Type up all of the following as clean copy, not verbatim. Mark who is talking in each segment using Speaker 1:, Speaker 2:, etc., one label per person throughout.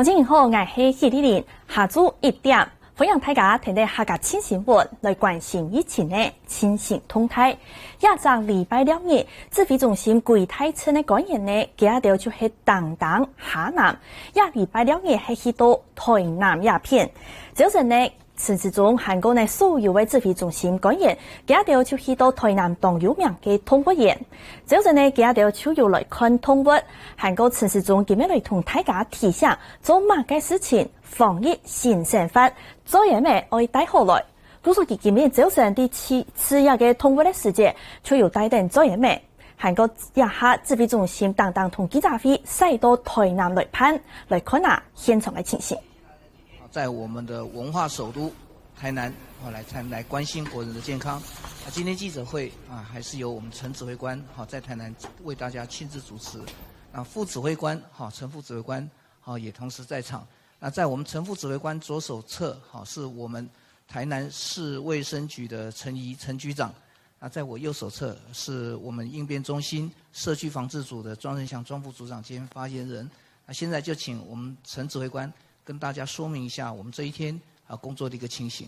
Speaker 1: 从今以后，我是喜丽玲，下晝1點，歡迎大家聽到客家清新聞來關心疫情的清新動態。亞在禮拜六日，指揮中心櫃台村的官員呢，今日就是東東下南，亞禮拜六日係去到台南亞片，早晨呢。陳時中韓國呢所有嘅指揮中心官員，今日就去到台南當有名嘅動物園。早陣呢，今日就要來看動物。韓國陳時中今日來同大家提醒做乜嘅事情，防疫新生活，做嘢咩愛帶好來。如果佢今日早晨啲次日嘅動物嘅時節，就要帶定做嘢咩？韓國一下指揮中心等等同記者會再到台南來看現場嘅情形。
Speaker 2: 在我们的文化首都台南，来关心国人的健康。今天记者会还是由我们陈指挥官在台南为大家亲自主持。副指挥官陈副指挥官也同时在场。在我们陈副指挥官左手侧是我们台南市卫生局的陈仪陈局长。在我右手侧是我们应变中心社区防治组的庄仁祥庄副组长兼发言人。现在就请我们陈指挥官跟大家说明一下我们这一天工作的一个情形。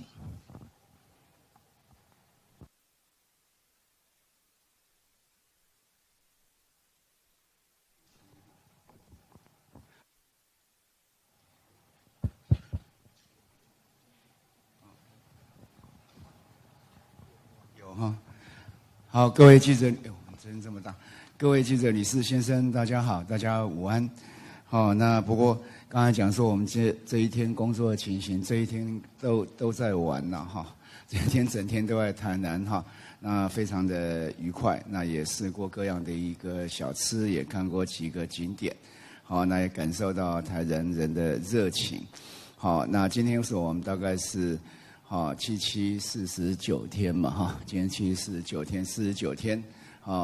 Speaker 3: 有哈，好，各位记者，真这么大，各位记者、理事先生，大家好，大家午安。好，那不过刚才讲说我们这一天工作的情形，这一天都在玩了哈，这一天整天都在台南哈，那非常的愉快，那也试过各样的一个小吃，也看过几个景点，好，那也感受到台南人的热情。好，那今天是我们大概是7749天嘛哈，今天7749天，49天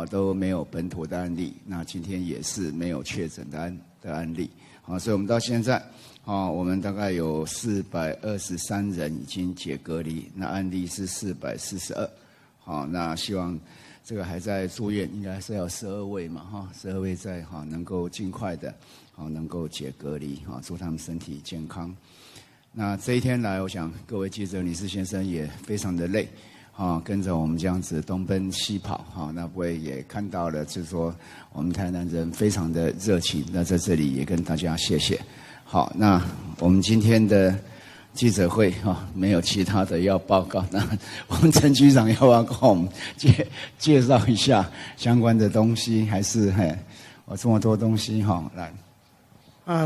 Speaker 3: 都没有本土的案例，那今天也是没有确诊的案例，所以我们到现在，我们大概有423人已经解隔离，那案例是442，那希望这个还在住院，应该是要12位嘛，12位在能够尽快的能够解隔离，祝他们身体健康。那这一天来，我想各位记者、理事先生也非常的累。跟着我们这样子东奔西跑，那不会也看到了，就是说我们台南人非常的热情。那在这里也跟大家谢谢。好，那我们今天的记者会没有其他的要报告，那我们陈局长要不要跟我们介绍一下相关的东西？还是我这么多东西来。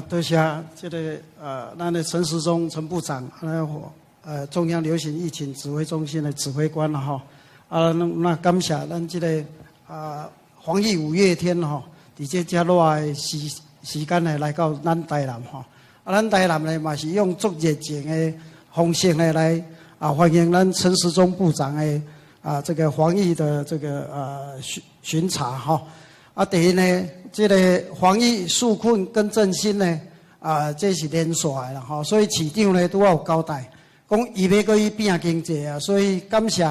Speaker 4: 多谢这个咱的陈时中陈部长，中央流行疫情指挥中心的指挥官了那感谢咱这个防疫5月天伫这遮热的时间来到咱台南咱台南呢嘛是用足热情的方式来欢迎咱陈时中部长的这个防疫的这个巡查第一呢，这个防疫纾困跟振兴呢这是连续的啦所以市长呢都要有交代。讲伊要搁去拼经济所以感谢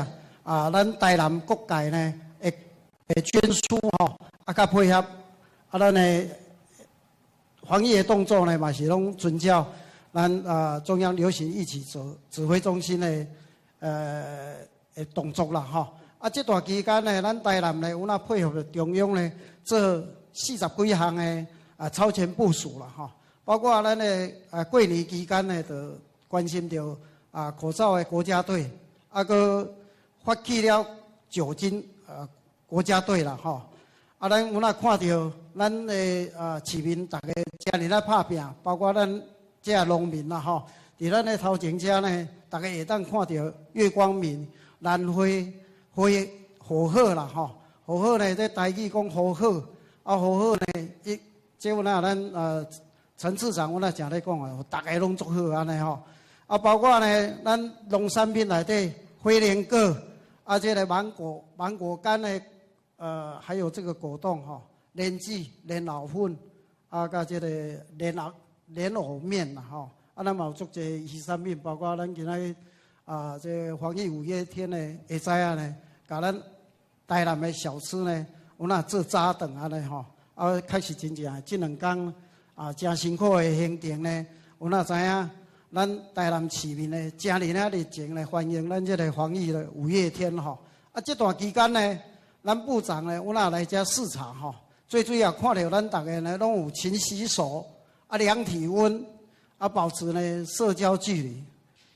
Speaker 4: 咱台南各界呢会捐书甲配合咱的防疫的动作呢嘛是拢遵照咱中央流行疫情指挥中心的动作啦这段期间呢，咱台南呢有配合中央呢做40几项的超前部署啦包括咱的过年期间呢，就关心到。口罩的国家队，佮发起了酒精国家队啦咱有看到咱的市民大家家里拍拼，包括咱这农民啦伫咱的头前遮呢，大家会当看到月光明、兰花火鹤啦火鹤呢在台语讲火鹤火鹤呢这有咱陈市长诚咧讲大家拢祝好安尼包括呢，咱农产品内底灰莲果这个芒果干呢，还有这个果冻莲子、莲藕粉甲这个莲藕面啦咱嘛有足济鱼产品，包括咱今仔这防疫5月天呢，会知影呢，甲咱台南的小吃呢，有做早顿安尼开始真正这2天真辛苦的行程呢。有哪知影咱台南市民呢，真热啊热情来欢迎咱这个防疫的五月天吼。啊，这段期间呢，咱部长呢有哪来遮视察吼，最主要看到咱大家呢拢有勤洗手，啊量体温，啊保持呢社交距离。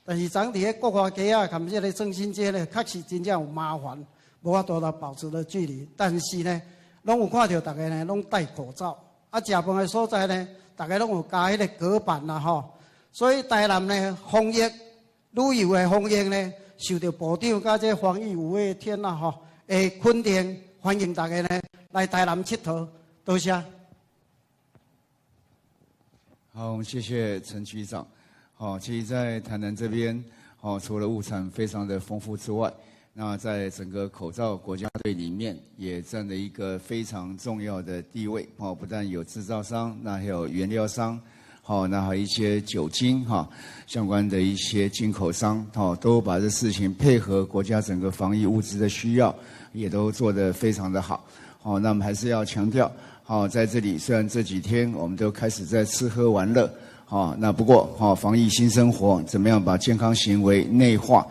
Speaker 4: 但是长伫咧国华街啊，含这个正兴街呢，确实真正有麻烦，无法度来保持的距离。但是呢，拢有看到大家呢拢戴口罩，啊食饭的所在呢，大家拢有加迄个隔板啦吼。所以台南呢防疫旅游的防疫呢，受到部长甲这防疫五月天啦吼的肯定，欢迎大家呢来台南佚佗，多谢。
Speaker 3: 好，谢谢陈局长。好，其实，在台南这边，除了物产非常的丰富之外，那在整个口罩国家队里面，也占了一个非常重要的地位。不但有制造商，那还有原料商，那还有一些酒精相关的一些进口商，都把这事情配合国家整个防疫物资的需要，也都做得非常的好。那我们还是要强调，在这里虽然这几天我们都开始在吃喝玩乐。那不过防疫新生活怎么样把健康行为内化？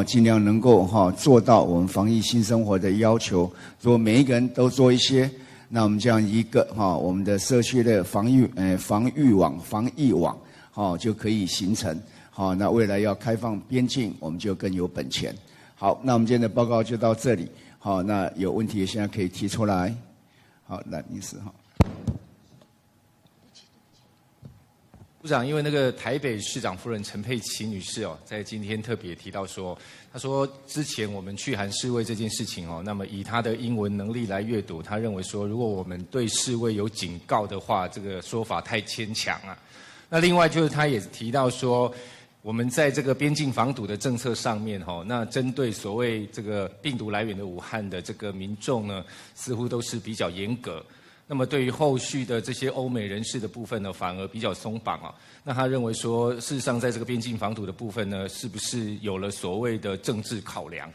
Speaker 3: 尽量能够做到我们防疫新生活的要求。如果每一个人都做一些，那我们这样一个我们的社区的防疫网就可以形成。那未来要开放边境，我们就更有本钱。好，那我们今天的报告就到这里。那有问题现在可以提出来。好，来，女士
Speaker 5: 部长，因为那个台北市长夫人陈佩琪女士在今天特别提到说，她说之前我们去韩世卫这件事情那么以她的英文能力来阅读，她认为说，如果我们对世卫有警告的话，这个说法太牵强啊。那另外就是她也提到说，我们在这个边境防堵的政策上面那针对所谓这个病毒来源的武汉的这个民众呢，似乎都是比较严格。那么对于后续的这些欧美人士的部分呢，反而比较松绑啊。那他认为说，事实上在这个边境防堵的部分呢，是不是有了所谓的政治考量？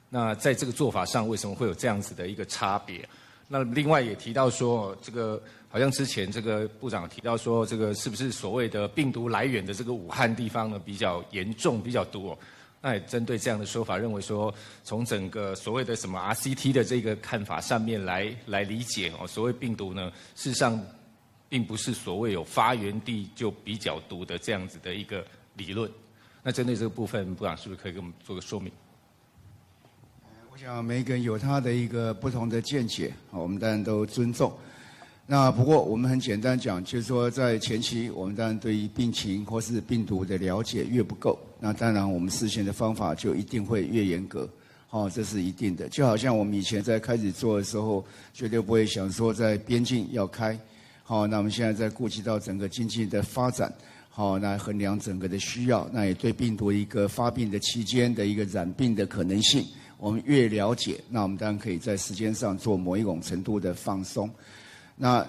Speaker 5: 那在这个做法上，为什么会有这样子的一个差别？那另外也提到说，这个好像之前这个部长提到说，这个是不是所谓的病毒来源的这个武汉地方呢比较严重、比较多？那也针对这样的说法，认为说，从整个所谓的什么 RCT 的这个看法上面来理解所谓病毒呢，事实上并不是所谓有发源地就比较毒的这样子的一个理论。那针对这个部分，部长是不是可以给我们做个说明？
Speaker 3: 我想每一个人有他的一个不同的见解，我们当然都尊重。那不过我们很简单讲，就是说在前期，我们当然对于病情或是病毒的了解越不够，那当然我们事先的方法就一定会越严格，这是一定的。就好像我们以前在开始做的时候，绝对不会想说在边境要开，那我们现在在顾及到整个经济的发展，那衡量整个的需要，那也对病毒一个发病的期间的一个染病的可能性，我们越了解，那我们当然可以在时间上做某一种程度的放松。那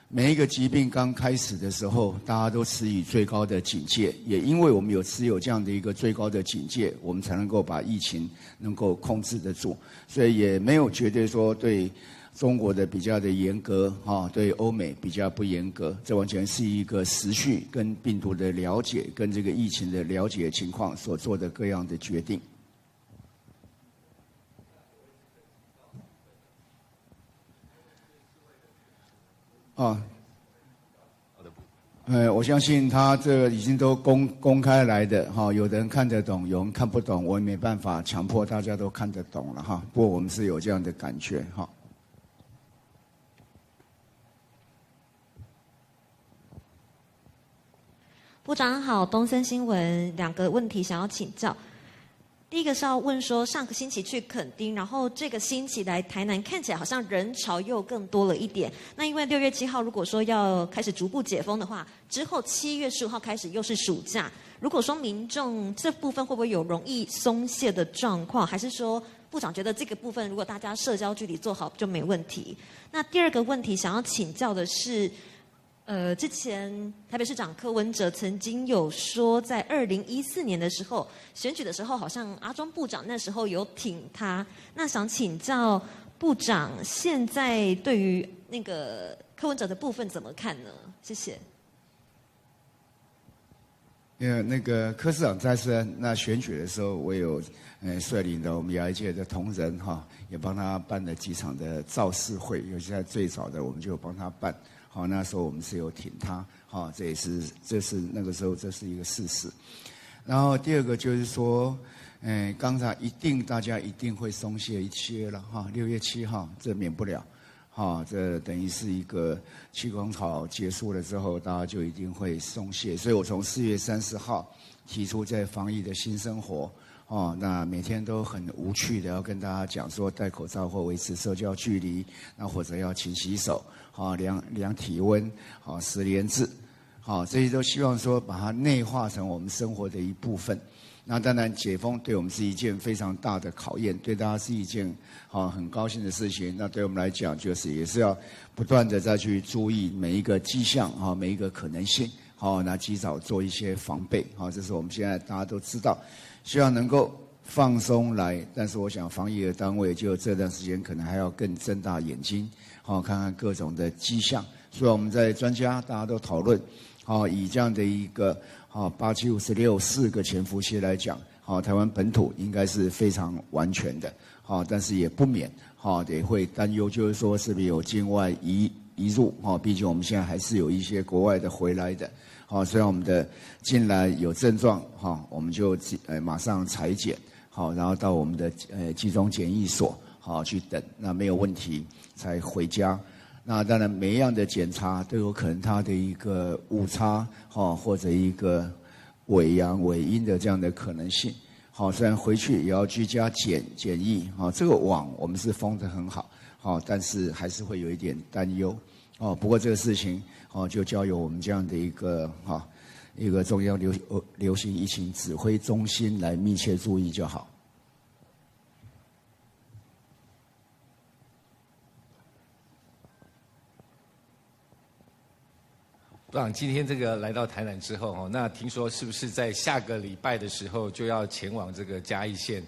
Speaker 3: 每一个疾病刚开始的时候，大家都持以最高的警戒，也因为我们持有这样的一个最高的警戒，我们才能够把疫情能够控制得住，所以也没有绝对说对中国的比较的严格，对欧美比较不严格，这完全是一个时序跟病毒的了解，跟这个疫情的了解情况所做的各样的决定。我相信他这个已经都公开来的有的人看得懂，有人看不懂，我也没办法强迫大家都看得懂了不过我们是有这样的感觉
Speaker 6: 部长好，东森新闻2个问题想要请教。第一个是要问说，上个星期去垦丁，然后这个星期来台南，看起来好像人潮又更多了一点。那因为6月7号如果说要开始逐步解封的话，之后7月15号开始又是暑假。如果说民众这部分会不会有容易松懈的状况，还是说部长觉得这个部分如果大家社交距离做好就没问题？那第二个问题想要请教的是，之前台北市长柯文哲曾经有说，在2014年的时候选举的时候，好像阿中部长那时候有挺他。那想请教部长，现在对于那个柯文哲的部分怎么看呢？谢谢。
Speaker 3: 因为那个柯市长在那选举的时候，我有率领的我们牙医界的同仁哈，也帮他办了几场的造势会，尤其在最早的我们就帮他办。好，那时候我们是有挺他，好，这是那个时候这是一个事实。然后第二个就是说，刚才大家一定会松懈一些了哈，6月7号这免不了。这等于是一个气功潮结束了之后，大家就一定会松懈。所以我从4月30号提出在防疫的新生活，那每天都很无趣的要跟大家讲说戴口罩或维持社交距离，那或者要勤洗手，量体温，10连制，这些都希望说把它内化成我们生活的一部分。那当然，解封对我们是一件非常大的考验，对大家是一件很高兴的事情。那对我们来讲，也是要不断的再去注意每一个迹象每一个可能性，那及早做一些防备。这是我们现在大家都知道，希望能够放松来。但是我想，防疫的单位就这段时间可能还要更睁大眼睛，看看各种的迹象。所以我们在专家大家都讨论，以这样的一个8756 4个潜伏期来讲，台湾本土应该是非常完全的，但是也不免也会担忧，就是说是不是有境外移入，毕竟我们现在还是有一些国外的回来的，虽然我们的进来有症状，我们就马上采检，然后到我们的集中检疫所去等，那没有问题才回家。那当然，每一样的检查都有可能它的一个误差，或者一个伪阳伪阴的这样的可能性。虽然回去也要居家检疫，这个网我们是封得很好，但是还是会有一点担忧。不过这个事情就交由我们这样的一个中央流行疫情指挥中心来密切注意就好。
Speaker 5: 部长，今天这个来到台南之后，那听说是不是在下个礼拜的时候就要前往这个嘉义县，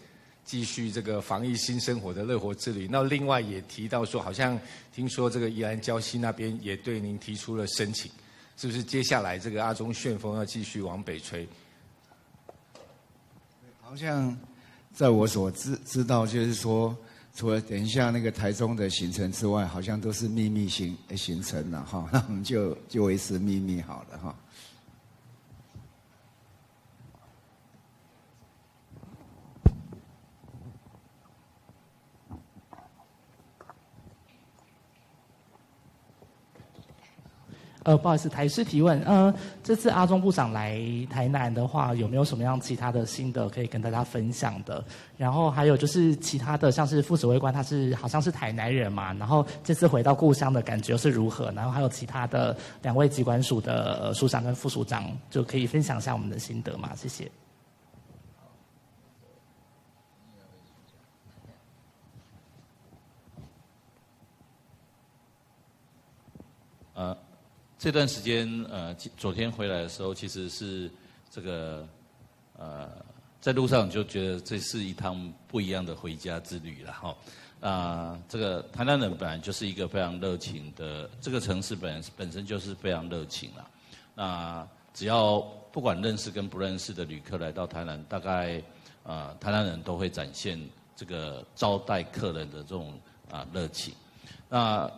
Speaker 5: 继续这个防疫新生活的乐活之旅？那另外也提到说，好像听说这个宜兰礁溪那边也对您提出了申请，是不是接下来这个阿中旋风要继续往北吹？
Speaker 3: 好像在我所知道，就是说，除了等一下那个台中的行程之外，好像都是秘密行程了哈，那我们就维持秘密好了哈。
Speaker 7: 不好意思，台视提问。这次阿中部长来台南的话，有没有什么样其他的心得可以跟大家分享的？然后还有就是其他的，像是副指挥官，他好像是台南人嘛，然后这次回到故乡的感觉是如何？然后还有其他的2位疾管署的署长跟副署长，就可以分享一下我们的心得嘛？谢谢。
Speaker 8: 这段时间昨天回来的时候，其实是这个在路上就觉得这是一趟不一样的回家之旅了哈。这个台南人本来就是一个非常热情的，这个城市本身就是非常热情啦。那只要不管认识跟不认识的旅客来到台南，大概台南人都会展现这个招待客人的这种热情。那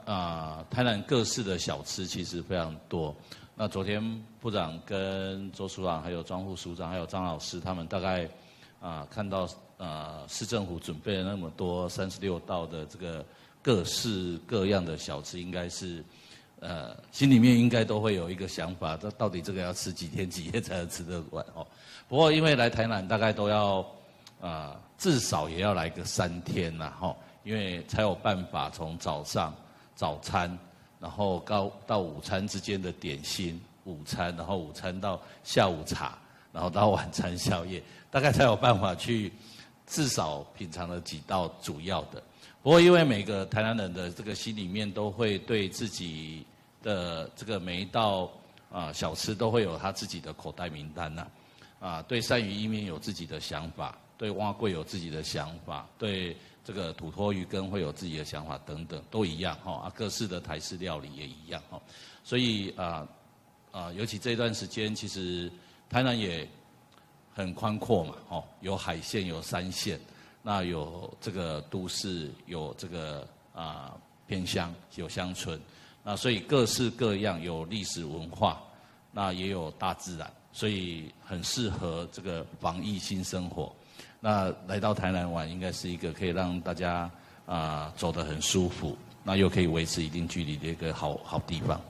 Speaker 8: 台南各式的小吃其实非常多。那昨天部长跟周署长、还有庄副署长、还有张老师他们大概看到市政府准备了那么多36道的这个各式各样的小吃，应该是心里面应该都会有一个想法，到底这个要吃几天几夜才能吃得完哦。不过因为来台南大概都要至少也要来个3天啦哈。因为才有办法从早上早餐，然后到午餐之间的点心，午餐，然后午餐到下午茶，然后到晚餐宵夜，大概才有办法去至少品尝了几道主要的。不过因为每个台南人的这个心里面都会对自己的这个每一道小吃都会有他自己的口袋名单呐，对鳝鱼意面有自己的想法，对蛙粿有自己的想法，对这个土托鱼羹会有自己的想法等等，都一样哈。各式的台式料理也一样哈。所以尤其这段时间，其实台南也很宽阔嘛，哦，有海线，有山线，那有这个都市，有这个偏乡，有乡村，那所以各式各样，有历史文化，那也有大自然，所以很适合这个防疫新生活。那来到台南玩，应该是一个可以让大家走得很舒服，那又可以维持一定距离的一个好地方。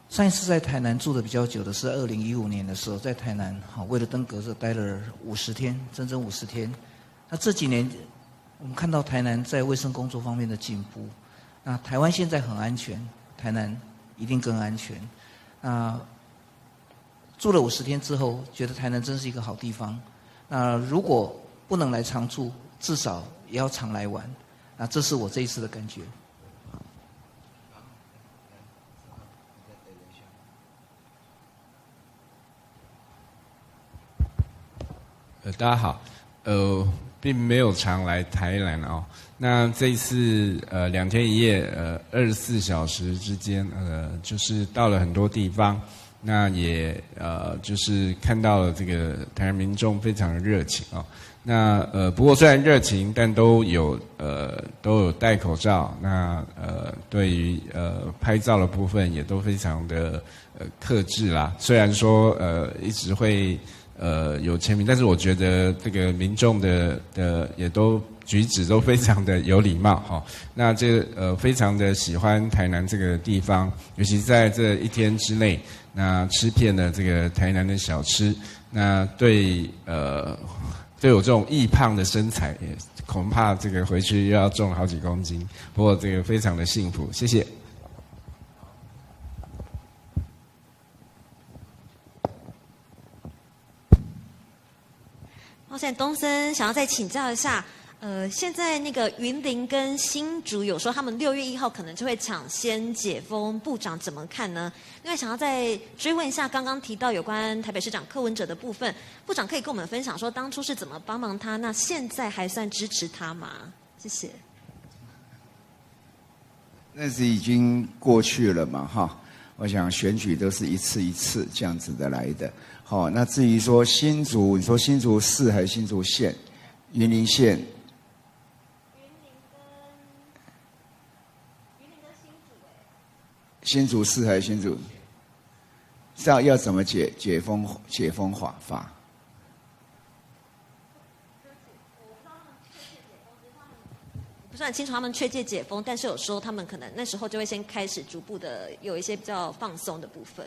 Speaker 2: 上一次在台南住的比较久的是2015年的时候，在台南为了登革热待了50天，整整50天。那这几年我们看到台南在卫生工作方面的进步。那台湾现在很安全，台南一定更安全。那住了50天之后，觉得台南真是一个好地方。那如果不能来常住，至少也要常来玩。那这是我这一次的感觉。
Speaker 9: 大家好，并没有常来台南哦。那这一次2天1夜24小时之间就是到了很多地方，那也就是看到了这个台南民众非常的热情哦。那不过虽然热情，但都有戴口罩。那对于拍照的部分也都非常的克制啦。虽然说一直会有签名，但是我觉得这个民众的也都举止都非常的有礼貌哈。那非常的喜欢台南这个地方，尤其在这1天之内，那吃遍了这个台南的小吃，那对我这种易胖的身材，也恐怕这个回去又要重好几公斤。不过这个非常的幸福，谢谢。
Speaker 6: 现在东森想要再请教一下，现在那个云林跟新竹有说他们6月1号可能就会抢先解封，部长怎么看呢？另外想要再追问一下，刚刚提到有关台北市长柯文哲的部分，部长可以跟我们分享说当初是怎么帮忙他，那现在还算支持他吗？谢谢。
Speaker 3: 那是已经过去了嘛，哈。我想选举都是一次一次这样子的来的。好，那至于说新竹，你说新竹市还是新竹县？云林县。新竹市还是新竹？是要怎么解封法？
Speaker 6: 不是很清楚他们确切解封，但是有说他们可能那时候就会先开始逐步的有一些比较放松的部分。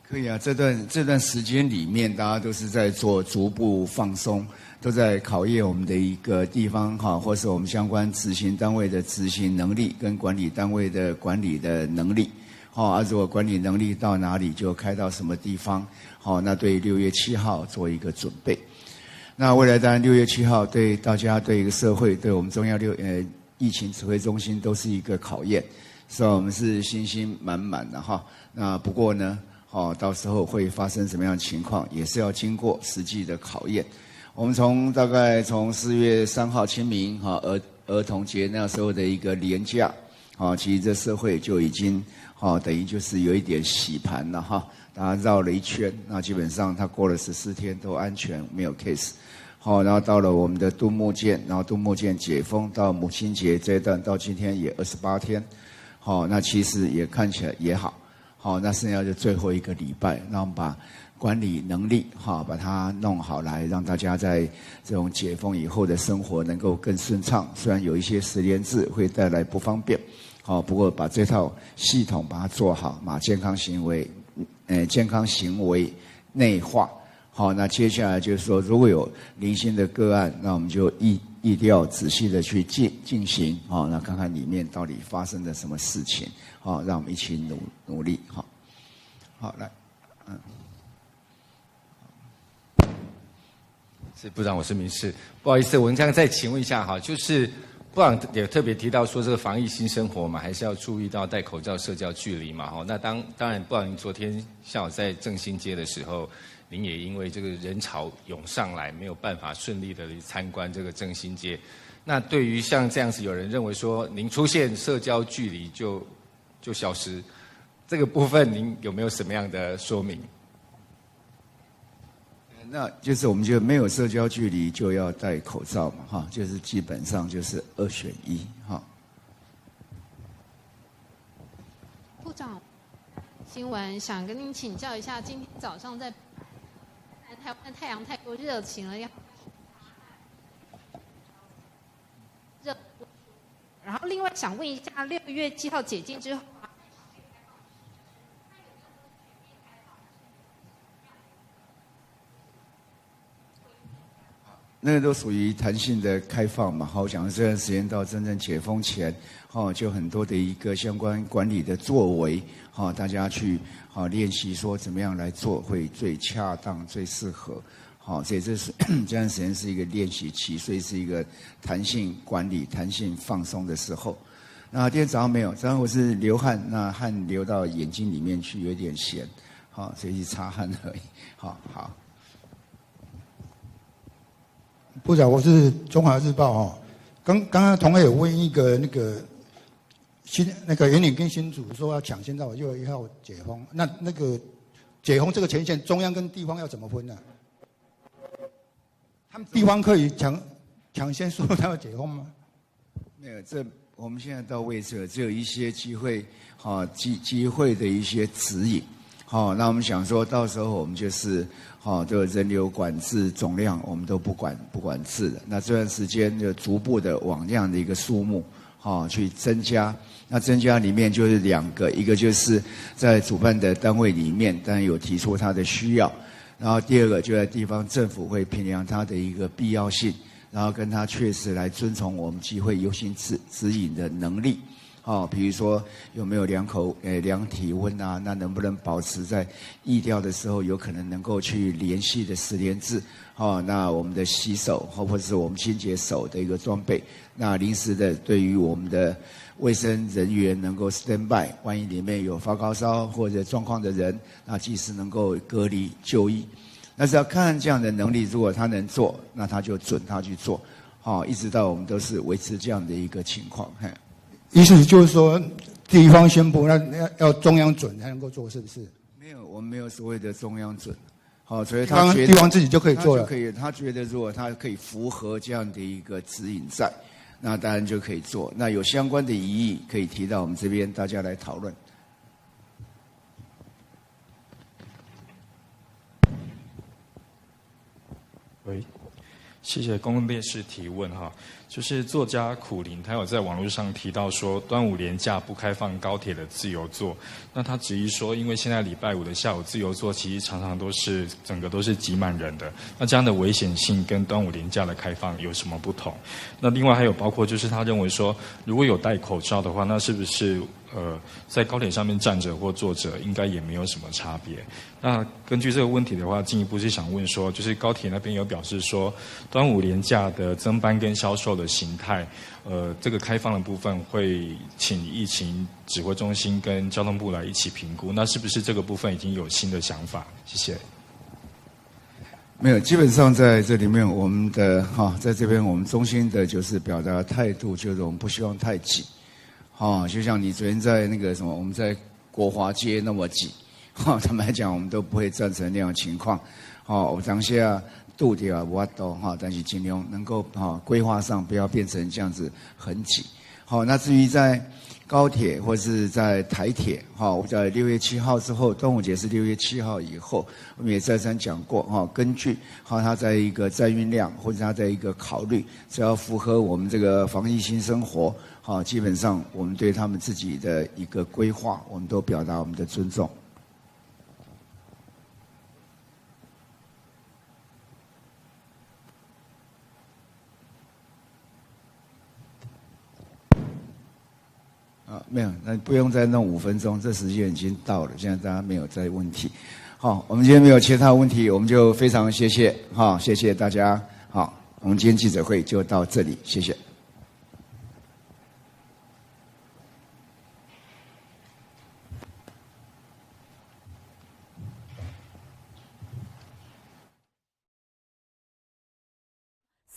Speaker 3: 可以啊，这段时间里面，大家都是在做逐步放松，都在考验我们的一个地方哈，或是我们相关执行单位的执行能力跟管理单位的管理的能力。好，如果管理能力到哪里就开到什么地方。好，那对6月7号做一个准备。那未来当然6月7号对大家、对一个社会、对我们中央疫情指挥中心都是一个考验，所以我们是信心满满的哈。那不过呢，到时候会发生什么样的情况，也是要经过实际的考验。我们大概从4月3号清明儿童节那时候的一个连假，其实这社会就已经等于就是有一点洗盘了哈。大家绕了一圈，那基本上他过了14天都安全，没有 case。然后到了我们的杜牧舰，然后杜牧舰解封到母亲节这一段，到今天也28天。那其实也看起来也好。那剩下就最后一个礼拜，那我们把管理能力把它弄好来，让大家在这种解封以后的生活能够更顺畅。虽然有一些10连制会带来不方便，不过把这套系统把它做好，把健康行为内化。那接下来就是说，如果有零星的个案，那我们就一定要仔细的去进行，那看看里面到底发生了什么事情，让我们一起努力，好，来，
Speaker 5: 是部长，我是民事，不好意思，我们这样再请问一下哈，就是部长也特别提到说这个防疫新生活嘛，还是要注意到戴口罩、社交距离嘛，哈，那当然，部长您昨天下午在正兴街的时候。您也因为这个人潮涌上来，没有办法顺利的参观这个正兴街。那对于像这样子，有人认为说您出现社交距离就消失，这个部分您有没有什么样的说明？
Speaker 3: 那就是我们就没有社交距离就要戴口罩嘛，哈，就是基本上就是2选1，哈。
Speaker 10: 部长，新闻想跟您请教一下，今天早上在台湾太阳太过热情了，然后另外想问一下，6月7号解禁之后。
Speaker 3: 那个都属于弹性的开放嘛，好，讲这段时间到真正解封前，就很多的一个相关管理的作为，大家去练习说怎么样来做会最恰当、最适合，所以这段时间是一个练习期，所以是一个弹性管理、弹性放松的时候。那今天早上没有，早上我是流汗，那汗流到眼睛里面去，有点咸，所以去擦汗而已，好。
Speaker 11: 部长，我是中华日报哈。刚刚同学有问一个那个员林跟新竹说要抢先到6月1号解封，那个解封这个前线，中央跟地方要怎么分呢？他们地方可以抢先说他要解封吗？
Speaker 3: 没有，这我们现在到位置只有一些机会的一些指引。那我们想说到时候我们就是这人流管制总量我们都不管制的。那这段时间就逐步的往这样的一个数目去增加。那增加里面就是2个，一个就是在主办的单位里面，当然有提出他的需要，然后第2个就在地方政府会评量它的一个必要性，然后跟他确实来遵从我们集会游行指引的能力。比如说有没有量体温啊？那能不能保持在疫调的时候有可能能够去联系的10连制？那我们的洗手或者是我们清洁手的一个装备，那临时的对于我们的卫生人员能够 stand by， 万一里面有发高烧或者状况的人，那及时能够隔离就医。那是要看这样的能力，如果他能做，那他就准他去做。一直到我们都是维持这样的一个情况。
Speaker 11: 意思就是说，地方宣布，那要中央准才能够做，是不是？
Speaker 3: 没有，我们没有所谓的中央准。所以他觉得
Speaker 11: 地方自己就可以做了。
Speaker 3: 他觉得如果他可以符合这样的一个指引在，那当然就可以做。那有相关的疑义可以提到我们这边，大家来讨论。
Speaker 12: 喂，谢谢公共电视提问哈。就是作家苦苓，他有在网络上提到说，端午连假不开放高铁的自由座。那他质疑说，因为现在礼拜5的下午自由座其实常常整个都是挤满人的，那这样的危险性跟端午连假的开放有什么不同？那另外还有包括就是他认为说，如果有戴口罩的话，那是不是在高铁上面站着或坐着应该也没有什么差别？那根据这个问题的话，进一步是想问说，就是高铁那边有表示说，端午连假的增班跟销售的形态，这个开放的部分会请疫情指挥中心跟交通部来一起评估，那是不是这个部分已经有新的想法？谢谢。
Speaker 3: 没有，基本上在这里面，我们的在这边我们中心的就是表达态度，就是我们不希望太挤。就像你昨天在那个什么，我们在国华街那么挤，坦白讲，我们都不会赞成那样的情况。我当下度掉我都但是尽量能够规划上不要变成这样子很挤。那至于在高铁或是在台铁，我在6月7号之后，端午节是6月7号以后，我们也再三讲过，根据它在一个载运量或者它在一个考虑，只要符合我们这个防疫新生活，基本上我们对他们自己的一个规划，我们都表达我们的尊重。没有，那不用再弄5分钟，这时间已经到了，现在大家没有再问题。我们今天没有其他问题，我们就非常谢谢，谢谢大家。我们今天记者会就到这里，谢谢。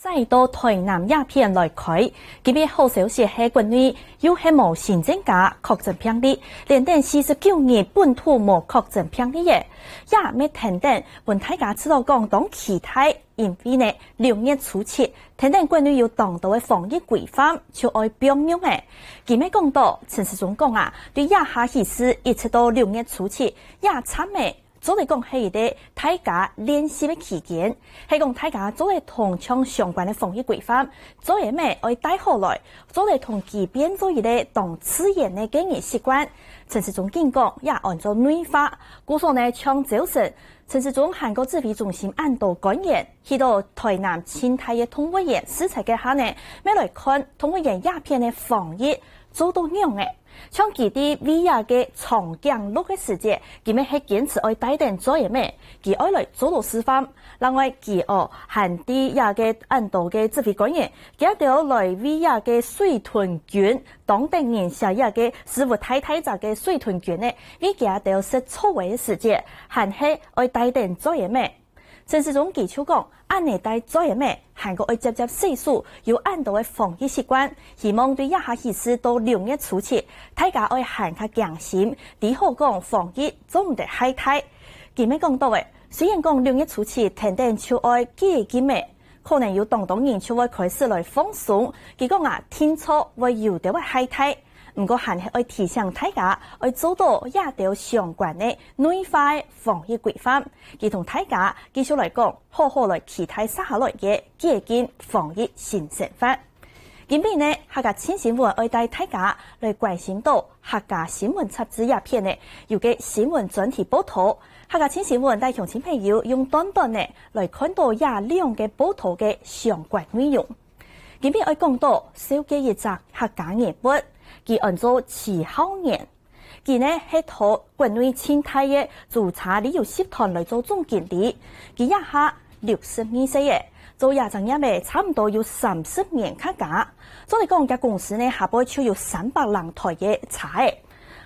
Speaker 1: 再到台南鸦片来开，今日好消息係國內又係無新增加確診病例，連同49日本土無確診病例嘅，也未停等。本大家知道講當其他，因為呢6月初7，停等國內有當道嘅防疫規範，就愛表用嘅。今日講到陳時中講啊，對也下意思一直到6月初7，也參嘅。做嚟講係一個大家練習嘅期間，係講大家做嚟同槍相關嘅防疫規範，做嘢咩愛帶好來，做嚟同其變做一個當自然嘅經營習慣。陳時中警告也按照內法，故所呢槍早晨，陳時中韓國指揮中心按道官員去到台南清泰嘅通委員視察嘅下呢，咩來看通委員鴉片嘅防疫做到樣嘅。像佢啲 VR 嘅長頸鹿嘅時節，佢咪係堅持愛帶定做嘢咩？佢愛來做到示範。另外，佢韓啲也嘅印度嘅指揮官員，佢一條來 VR 嘅水豚卷，當地人小也嘅師傅太太雜嘅水豚卷呢，佢一條是錯位嘅時節，韓係愛帶定做嘢咩？陳時中技巧講，按呢帶做嘢咩？韓國愛接細數，有按道嘅防疫習慣，希望對一下意思到6月初7，大家愛韓較強心，啲好講防疫做唔得害太。佢咪講到嘅，雖然講6月初7停電就愛幾幾咩，可能有當人就會開始來放鬆。佢講啊，天錯會有啲會害太。唔過還係愛提醒大家，愛做到也條相關的內化防疫規範，佢同大家繼續來講，好好來期待接下來嘅幾件防疫新成法。今日呢，客家新新聞愛帶大家來關心到客家新聞雜誌鴉片呢，有個新聞專題報道。客家新新聞帶鄉親朋友用短短呢來看到2兩個報道嘅相關內容。今日愛講到小嘅一則客家人物。佢按照7號年，佢呢係托國內清泰嘅註冊旅遊集團來做總經理，佢一下62歲嘅，做亞長業嘅差唔多有30年客家。所以講，間公司呢下半就有300人台嘅茶。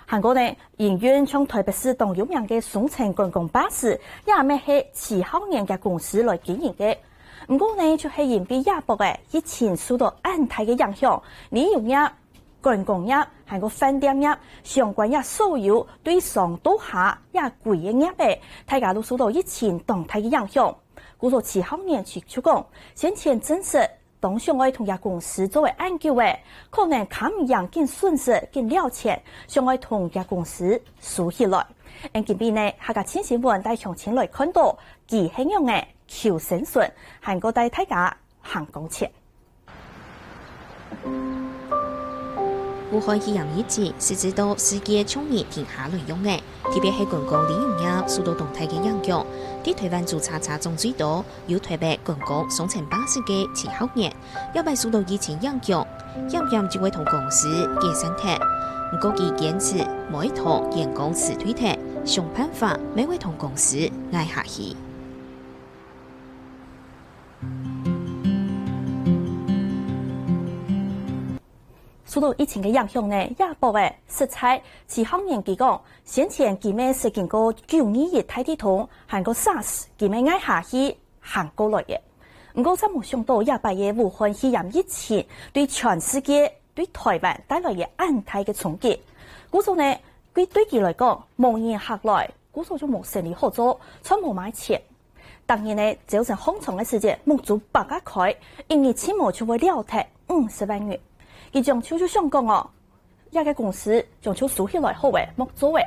Speaker 1: 韓國呢營運從台北市當有名嘅雙層觀光巴士，也咪係7號年嘅公司來經營嘅。唔過呢就係因為亞博嘅疫情受到安泰嘅影響，旅遊業、觀光業、韓國飯店業相關業所有對上到下也貴嘅業嘅，大家都受到疫情動態嘅影響。故作7號年去講，先前證實當上愛同業公司作為研究嘅，可能看唔樣見損失見了錢，上愛同業公司數起來。今邊呢，客家新新聞帶鄉親來看到，其形容嘅求生存，韓國帶大家行公錢。
Speaker 13: 武漢肺炎疫情是指到世界倡議停下來用嘅，特別係觀光旅遊業受到動態嘅影響。喺台灣註冊中最多有台北觀光雙層巴士嘅7號年，因為受到疫情影響，嚴嚴就會同公司解散停。唔過佢堅持每一套員工辭退停，想辦法每會同公司捱下去。
Speaker 1: 受到疫情嘅影響呢，亞博嘅食材7號年佢講，先前佢咪食經過921大地通，韓國 SARS 佢咪捱下去行過來嘅。唔過真冇想到亞伯嘅武漢肺炎疫情對全世界對台灣帶來嘅安泰嘅衝擊。故所呢，佢對佢來講，無人客來，故所就冇生意好做，全冇買錢。當然呢，就成空場嘅時節，冇做白家開，因為起碼就會了脫50萬元。佢將就想講哦，一個公司將就數起來好嘅，冇做嘅。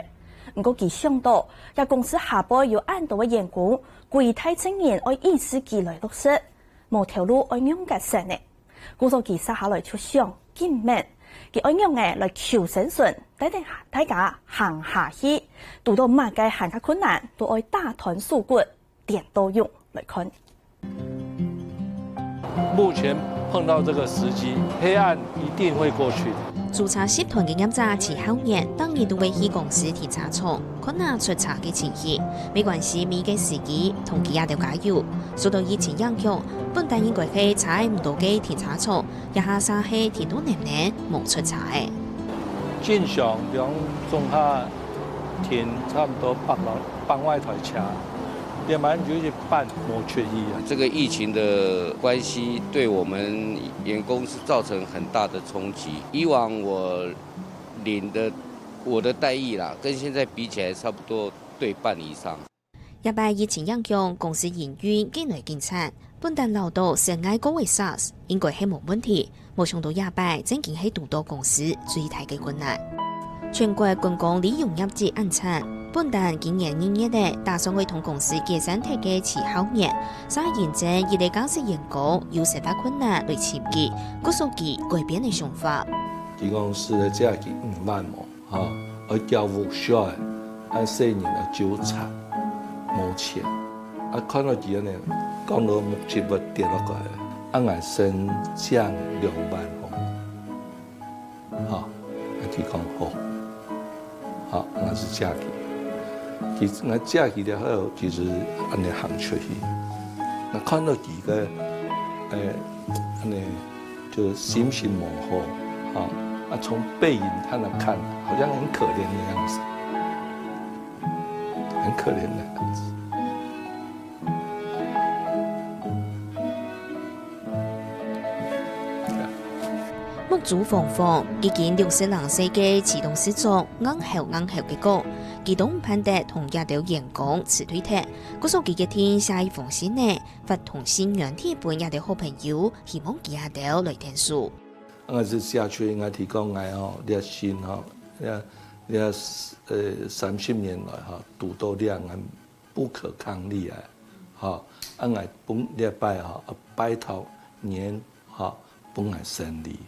Speaker 1: 唔過佢想到，一公司下波要按到嘅員工，櫃台職員愛意思佢來落實，無條路愛用嘅成呢。故所佢撒下來就想見面，佢愛用嘅來求生存，帶定大家行下去，遇到乜嘅行嘅困難，都愛大團數骨，點都用來看。
Speaker 14: 目前碰到這個時機，黑暗一定會過去的。
Speaker 13: 註冊集團嘅業者7號年，當然都會去公司提查廠，困難出查嘅情形。沒關係，每個時機同其他條加油。受到疫情影響，本來應該係採唔到嘅提查廠，一下沙係提到年冇出查嘅。
Speaker 14: 正常兩種下填差唔多百外台車，连马上就去办没缺役啊。
Speaker 15: 这个疫情的关系，对我们员工是造成很大的冲击。以往我的待遇啦，跟现在比起来差不多对半以上。
Speaker 13: 亚拜疫情影响，公司营运几内减产，本但劳动成爱高位 SARS 应该係冇問題。冇想到亞拜正經係眾多公司最大嘅困難。全國觀光旅遊業節暗產，本但今年2月咧，打算會同公司嘅身體嘅持後年，所以現在一類公司員工有實發困難來設計，告訴佢改變嘅想法。
Speaker 14: 啲公司嘅假期5萬毛，嚇，而教務需要按4年嘅糾纏冇錢，看到幾年講到目前要跌落嚟，按我升降2萬好，佢講好，那是假期。其實我假期了後，其實按你行出去，那看到幾個，按你就心情模糊，從背影他來看，好像很可憐的樣子，很可憐的樣子。
Speaker 13: 目祖鳳鳳，已經60歲嘅啟動師長硬後嘅歌，佢都唔盼得同亞洲員工辭退踢，嗰數幾天下一封信呢，發同新源貼本亞洲好朋友，希望佢亞洲來聽書。
Speaker 14: 我是下去應該提供愛哦，你心哈，你30年來哈，讀到兩岸不可抗力啊，哈，俺本禮拜哈，拜頭年哈，本來勝利。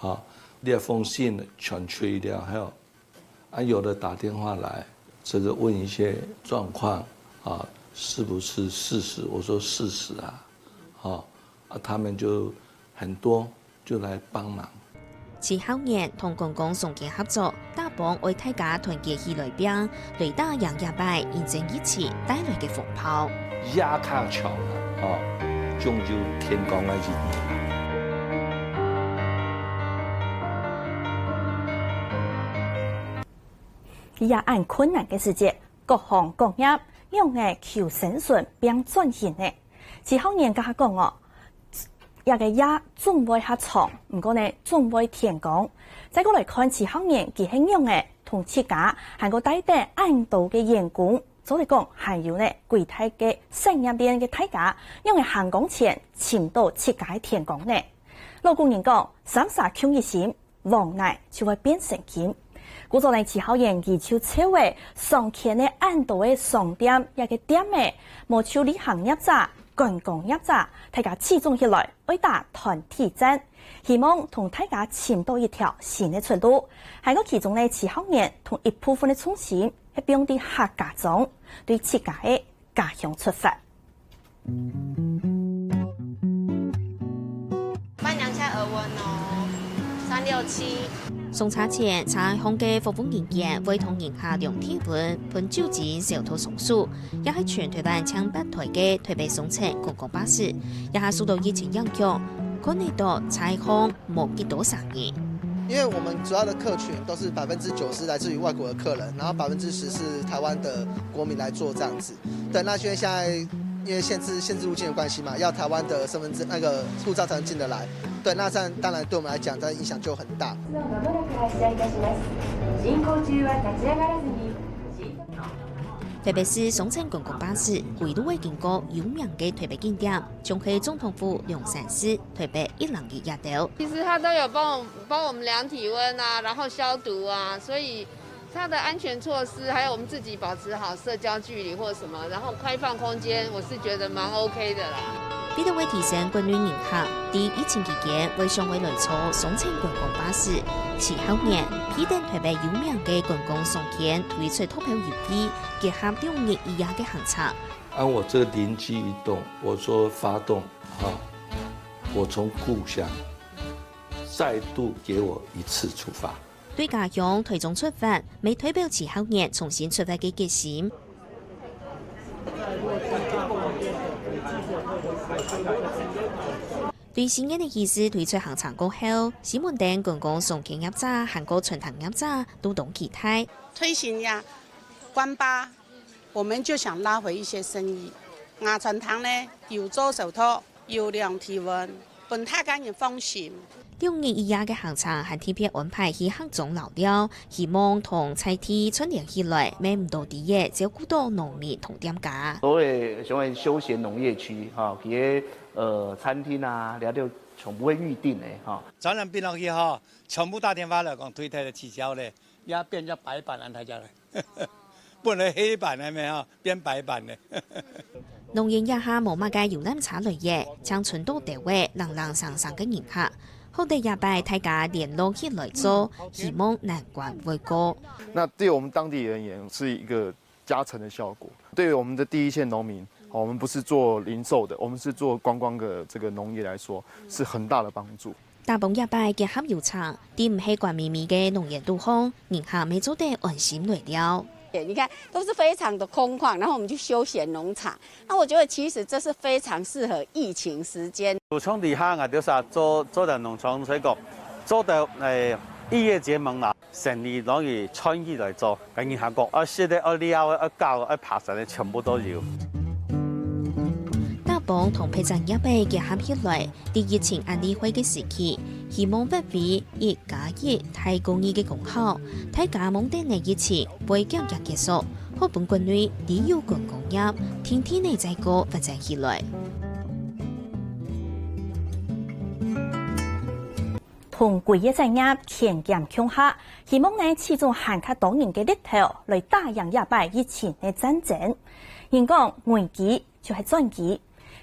Speaker 14: 好，這封信傳出了後，有的打電話來，這個問一些狀況，是不是事實？我說事實啊，他們就很多就來幫忙。
Speaker 13: 此後年同公共重建合作，打幫為大家團結起來兵，雷打贏亞拜驗證一起帶來嘅風炮。
Speaker 14: 亞卡強啊，終究天光嘅一年。
Speaker 1: 也按困難嘅時節，各行各業用嘅求生存並轉型嘅。此後年家講哦，一個也總會較長，唔過呢總會天光。再過來看此後年佢係用嘅同設家，係個帶帶按度嘅員工，所以講還有呢櫃台嘅產業鏈嘅大家，用嘅行工前潛到設家天光呢。老工人講，30窮一心，往來就會變成金。故作嚟此後研究就車位上前嘅按度嘅商店一個店嘅，無處理行業者、觀光業者，大家集中起來為打團體戰，希望同大家尋到一條新嘅出路。喺個其中呢，此後年同一部分嘅重心係變啲客家中對自家嘅家鄉出發。
Speaker 16: 伴娘下耳溫哦，367。
Speaker 13: 送茶前，茶行嘅服務人員會同人下量體溫、噴酒精消毒松樹，也係全台灣搶北台嘅台北雙層公共巴士，也係受到疫情影響，可能到茶行冇幾多生意。
Speaker 17: 因為我們主要的客群都是90%來自於外國的客人，然後10%是台灣的國民來做這樣子。對，那因為現在因為限制入境的關係嘛，要台灣的身份證那個護照才能進得來。對，那這樣當然對我們來講，這影響就很大。
Speaker 13: 台北市雙層公共巴士圍路嘅經過有名嘅台北景點，仲係總統府龍山寺台北101亞島。
Speaker 16: 其實他都有幫我們量體溫啊，然後消毒啊，所以它的安全措施，還有我們自己保持好社交距離或什麼，然後開放空間，我是覺得蠻 OK 的啦。
Speaker 13: 彼得為提升國內人客，第疫情期間為上位來坐雙層觀光巴士。此後年，彼得台北有名嘅觀光商店推出套票遊戲，結合2日1夜嘅行程。
Speaker 14: 按我這個靈機一動，我說發動我從故鄉再度給我一次出發。
Speaker 13: 對家鄉台中出發，未代表此後年重新出發嘅決心。對新年的意思推出行程過後，新聞等觀光商業業者、韓國傳統業者都動期待。
Speaker 18: 推行呀，觀巴、我们就想拉回一些生意。牙泉塘呢，又做手托，又量体温，本太感人放心。
Speaker 13: 6年以下嘅行程係特別安排去客種留了，希望同菜地串聯起來，買唔到啲嘢照顧到農民同店家。
Speaker 19: 所謂所謂休閒農業區哈，佢餐廳啊，你都全部會預定嘅哈。
Speaker 20: 展覽變落去哈，全部打電話嚟講推推嚟取消咧，而家變咗白板安排咗嚟，本來黑板係咪哈，變白板咧。
Speaker 13: 農業一下冇乜嘅遊覽車類嘢，將傳到地位朗朗上上嘅迎客。後地也拜大家聯絡起來做，希望難關會過。
Speaker 21: 那對我們當地人而言是一個加成的效果。對於我們的第一線農民，我們不是做零售的，我們是做觀光的這個農業來說，是很大的幫助。
Speaker 13: 大埔一拜結合油廠，啲唔係關咪咪嘅農業都好，迎客未做得安心來了。
Speaker 22: 你看都是非常的空曠，然後我們去休閒農場，那我覺得其實這是非常適合疫情時間。
Speaker 20: 有廠地下我哋啥做到農場水果，做到異業結盟啦，成立攞嚟參與來做，跟住下國現在料教爬山嘅全部都要。
Speaker 13: 大埔同皮鎮一拜結合起來，啲疫情案例會嘅時期，希望不為1+1太公益嘅功效，大家望得呢疫情會今日結束，好本國內啲有關工業天天嚟再個發展起來。
Speaker 1: 同貴嘅產業田減強下，希望呢始終限卡當年嘅力頭來打贏一敗疫情嘅戰爭。人講危機就係轉機。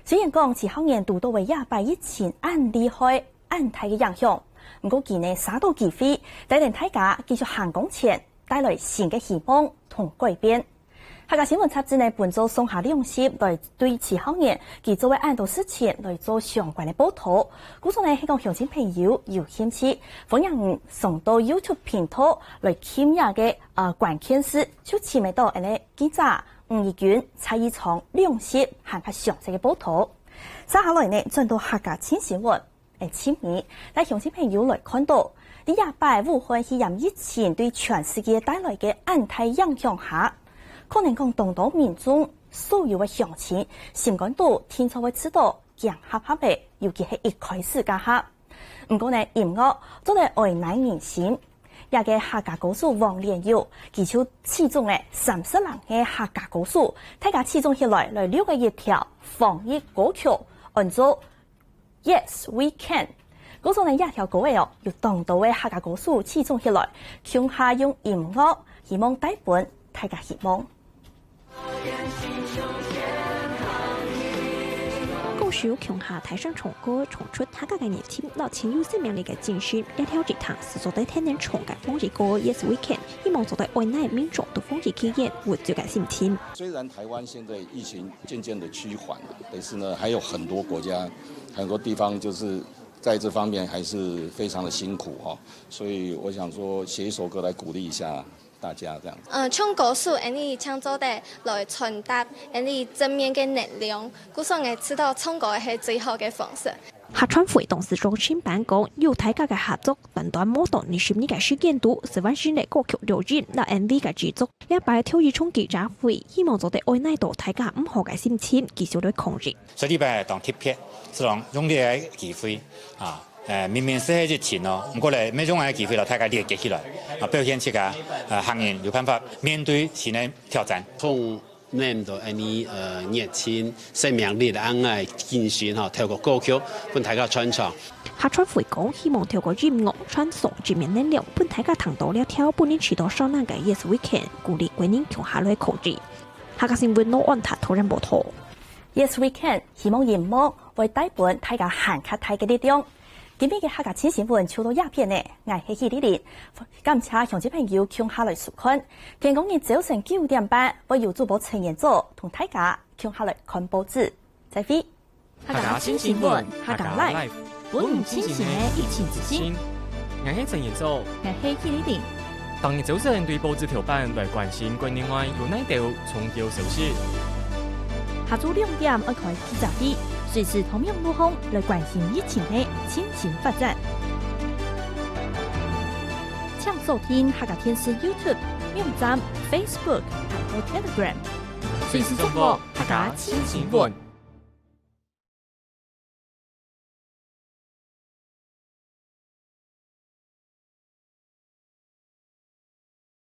Speaker 1: 雖然講此後年度都為100疫情按厲害、按大嘅影響，不過佢呢啥都機會，帶領大家繼續行工前，帶來新嘅希望同改變。客家新聞雜誌呢本周送下2集來對此後年佢作為按到事情來做相關嘅報道。故此呢，希望鄉親朋友有興趣，歡迎送到 YouTube 頻道來看下嘅關鍵詞，就前面到呢記者。吳義娟、蔡依聰2集行下詳細嘅報道。接下來呢，轉到客家新新聞嘅前面，帶鄉親朋友來看到，喺100武漢肺炎疫情對全世界帶來嘅安大影響下，可能講東島民眾所有嘅鄉親心感到天初會知道驚嚇嚇嘅，尤其係一開始嘅嚇。唔過呢，音樂都係為難人心。也嘅客家歌手王連友，佢就始終嘅30人嘅客家歌手，大家始終起來錄嘅一條防疫歌曲，按照 Yes We Can。嗰種呢一條歌嘅要當到嘅客家歌手始終起來，向下用音樂，希望帶本大家希望。
Speaker 23: 歌手強下台上唱歌，唱出客家嘅熱情，攞錢有生命力嘅精神，一條一堂是做對天然唱嘅風景歌 Yes We Can， 希望做對愛內民眾的風景體驗，活著嘅心情。
Speaker 24: 雖然台灣現在疫情漸漸的趨緩，但是呢，還有很多國家、很多地方就是在這方面還是非常的辛苦哈，所以我想說寫一首歌來鼓勵一下大家這樣。
Speaker 25: 唱歌數，你唱做得來傳達你正面嘅能量，故所我知道唱歌係最好嘅方式。
Speaker 23: 客川會董事中心辦公，有大家嘅合作，短短冇到20年嘅時間度，10萬新嘅歌曲流入，那 MV 嘅製作，200跳一衝記者會，希望做得愛內到大家唔好嘅心情，繼續來抗疫。
Speaker 26: 所以禮當貼片，是讓用啲嘅機會啊。明明是係疫情咯，唔過嚟每種嘅機會咯，大家連結起來，表現出個行業有辦法面對新嘅挑戰。
Speaker 27: 從年度熱情、生命力嘅安愛精神嚇，透過歌曲幫大家傳唱。
Speaker 23: 客川會講希望透過音樂傳送正面能量，幫大家談到了跳半年遲到少難嘅 Yes We Can， 鼓勵國人強下來抗疫。客家新聞羅安達突然報道
Speaker 1: Yes We Can， 希望音樂為帶本大家行卡大嘅力量。今日嘅客家新新聞超到鴉片呢，我係希麗麗，感謝鄉親朋友共下來收看。今日早晨9點半，我由主播陳彥祖同大家共下來看報紙。再會。
Speaker 28: 客家新新聞，客家 Live， 本唔清醒嘅疫情之心。我係陳彥祖，
Speaker 1: 我係希麗麗。
Speaker 28: 當日早晨對報紙條版來關心國內外有哪條重要消息。
Speaker 1: 下晝2點開記者會。隨時同樣路況來關心疫情的前景發展。請收聽客家電視 YouTube、網站、Facebook 和 Telegram。
Speaker 28: 随时掌握客家亲情文。